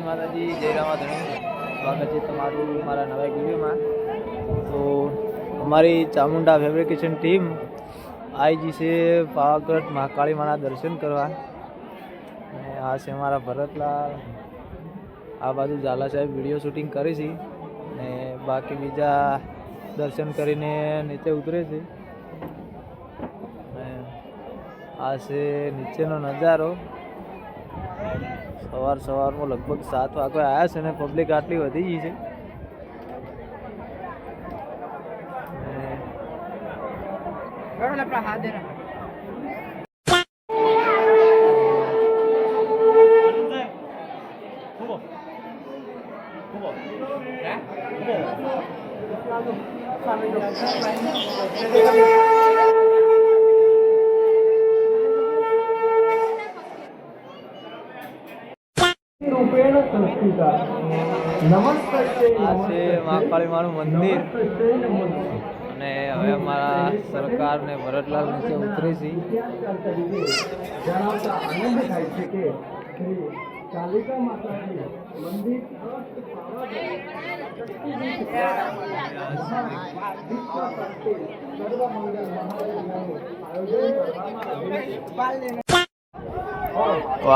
માતાજી, જય રામાધણી. સ્વાગત છે તમારું મારા નવા વિડીયોમાં. તો અમારી ચામુંડા ફેબ્રિકેશન ટીમ આવી છે પાવાગઢ મહાકાળી માના દર્શન કરવા. અને આ છે અમારા ભરતલાલ. આ બાજુ ઝાલા સાહેબ વિડીયો શૂટિંગ કરે છે ને બાકી બીજા દર્શન કરીને નીચે ઉતરે છે. આ છે નીચેનો નજારો. સવારમાં લગભગ 7 વાગે આવ્યા છે ને પબ્લિક આટલી વધી ગઈ છે. આ છે મહાકાળી માનું મંદિર. અને હવે અમારા સરકાર ને ભરતલાલ નીચે ઉતરે છે.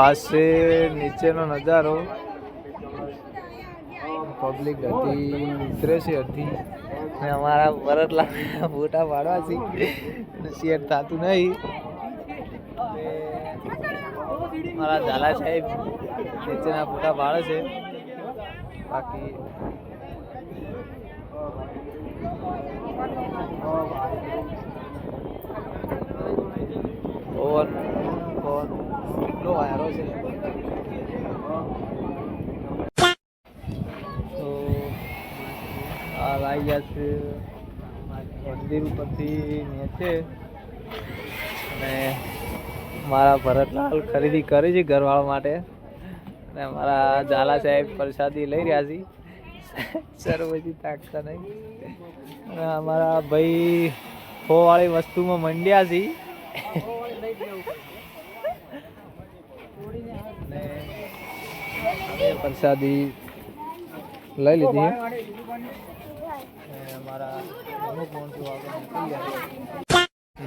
આ છે નીચેનો નજારો. પબ્લિક હતી ઉતરે છે અડધી. અમારા ભરતલાલ ફોટા પાડવા છે શેર થતું નહીં. મારા ઝાલા સાહેબ નીચેના ફોટા પાડે છે. બાકી કેટલો વાયરો છે. આવી ગયા છે મંદિર ઉપરથી નીચે. અને મારા ભરતલાલ ખરીદી કરી છે ઘરવાળા માટે. અને મારા ઝાલા સાહેબ પ્રસાદી લઈ રહ્યા છે. સરવજી તાકતા નહીં. અને અમારા ભાઈ ફોવાળી વસ્તુમાં મંડ્યા છે. પ્રસાદી લઈ લીધી.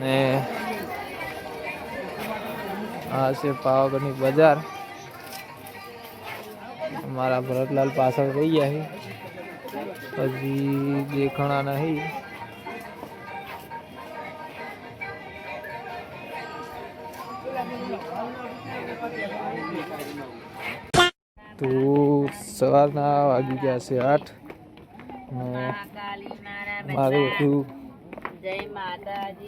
ને આ છે પાવાગઢની બજાર. અમારા ભરતલાલ પાછળ રહી ગયા છે, હજી દેખાણા નહીં. તો સવારના વાગી ગયા છે 8. મારું બધું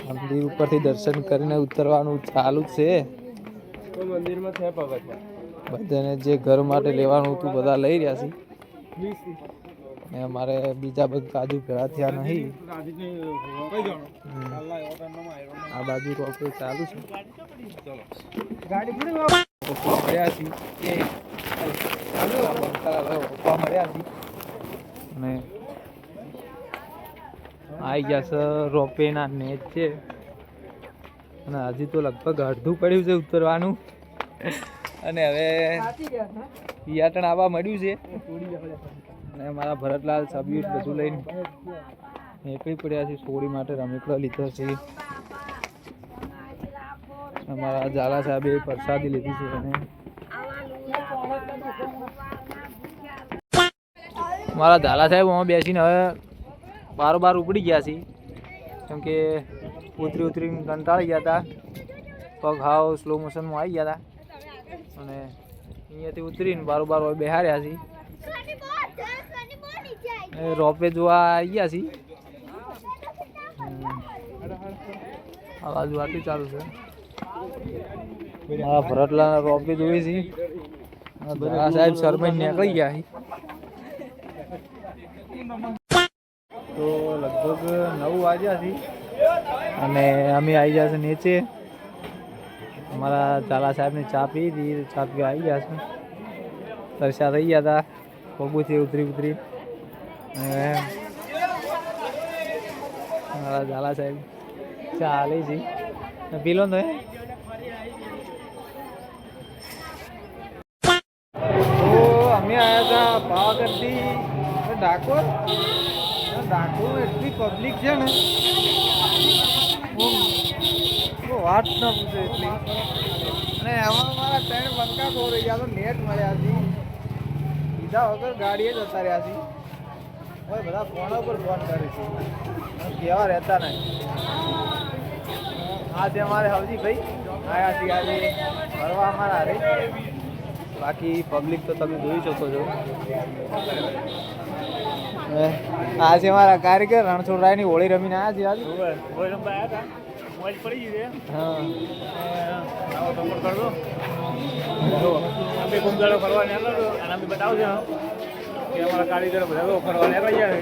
મંદિર ઉપરથી દર્શન કરીને ઉતરવાનું ચાલુ છે. મંદિરમાં છે બધાને જે ઘર માટે લેવાનું હતું બધા લઈ રહ્યા છે. ને અમારે બીજા બધા કાજુ ભેળા થયા નહીં. આ બાજુ રોકે ચાલુ છે. મળ્યા અને આવી ગયા છે રોપેના નેટ છે. અને હજી તો લગભગ અડધું પડ્યું છે ઉતરવાનું. અને હવે પિયાટણ આવવા મળ્યું છે. અને મારા ભરતલાલ સબ્યુટ બધું લઈને નીકળી પડ્યા છે. સોડી માટે રમેકડા લીધા છે. અમારા ઝાલા સાહેબે પ્રસાદી લીધી છે. અને મારા ઝાલા સાહેબ અમે બેસીને હવે બારોબાર ઉપડી ગયા છે. કેમ કે ઉતરીને કંટાળી ગયા હતા. પગ હાવ સ્લો મોશનમાં આવી ગયા હતા. અને અહીંયાથી ઉતરીને બારોબાર હવે બેહાર્યા છે. રોપે જોવા આવી ગયા છે. આ બાજુ આટલું ચાલુ છે. મારા ભરતલાલ રોપે જોઈ છે. ઝાલા સાહેબ શરમાઈને નીકળી ગયા છે. તો લગભગ 9 વાગ્યા છે. અને અમે આવી ગયા છે નીચે. અમારા ઝાલા સાહેબને ચા પી હતી. ચા પીવા આવી ગયા છે. તરસ્યા થઈ ગયા હતા પગુથી ઉતરી. મારા ઝાલા સાહેબ ચા હાલે છે. પીલો ને અમે આવ્યા હતા પાવાગઢથી ડાકોર. ડાકોરમાં એટલી પબ્લિક છે ને વાત ના પૂછે એટલી. અને એમાં મારા 3 બંકા ખોરી ગયા તો નેટ મળ્યા છે લીધા વગર ગાડીએ જતા રહ્યા છે. હવે બધા ફોન ઉપર ફોન કરે છે કેવા રહેતા નહીં. આજે અમારે હવજીભાઈ આવ્યા છીએ આજે ફરવા અમારા હારે. બાકી પબ્લિક તો તમે જોઈ શકો છો. આજે અમારા કારીગર રણછોડરાયની હોળી રમીને આવ્યા છે. આજે હોળી રમવા આવ્યા હતા. મોજ પડી ગઈ છે. હા અમે કુંદાળો ફરવા નીકળ્યો અને અમે બતાવજો કે અમારા કારીગરો બધા ફરવા નીકળી જાય.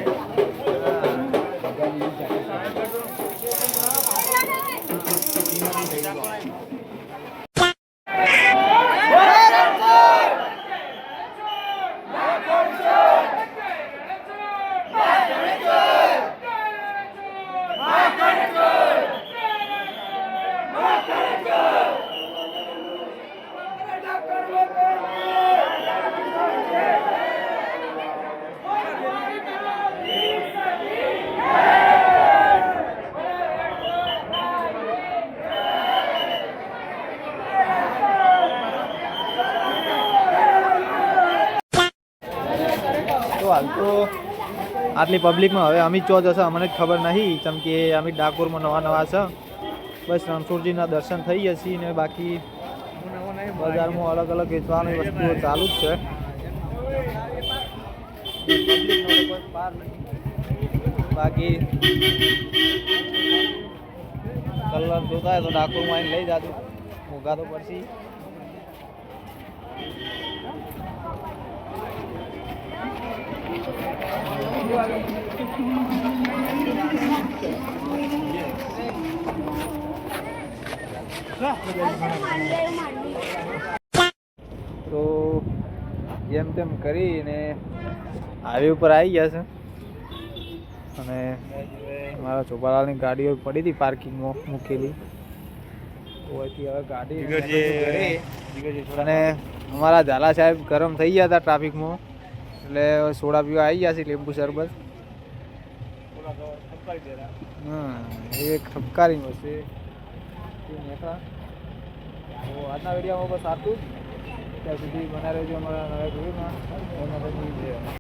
તો હાલ તો આટલી પબ્લિકમાં હવે અમિત ચો જશે અમને જ ખબર નહીં. કેમ કે અમિત ડાકોરમાં નવા છે. બસ રણછોડજીના દર્શન થઈ જશે ને બાકી બજારમાં અલગ અલગ વેચવાની વસ્તુઓ ચાલુ જ છે. બાકી કલર જોતા હોય તો ડાકોરમાં આવીને લઈ જાજો. મોંઘા તો પડશે. તો જેમ તેમ કરીને હાઈવે ઉપર આવી ગયા છે અને મારા ચોપાલાલની ગાડીઓ પડી હતી પાર્કિંગમાં મૂકેલી. તો અહીંથી હવે ગાડી અને અમારા ઝાલા સાહેબ ગરમ થઈ ગયા હતા ટ્રાફિકમાં એટલે સોડા પીવા આવી ગયા છે. લીંબુ શરબત એક ઠપકારી હશે. તો આજના વિડીયોમાં બસ આટલું જ. ત્યાં સુધી બનાવી રહેજો અમારા નવા વિડીયોમાં.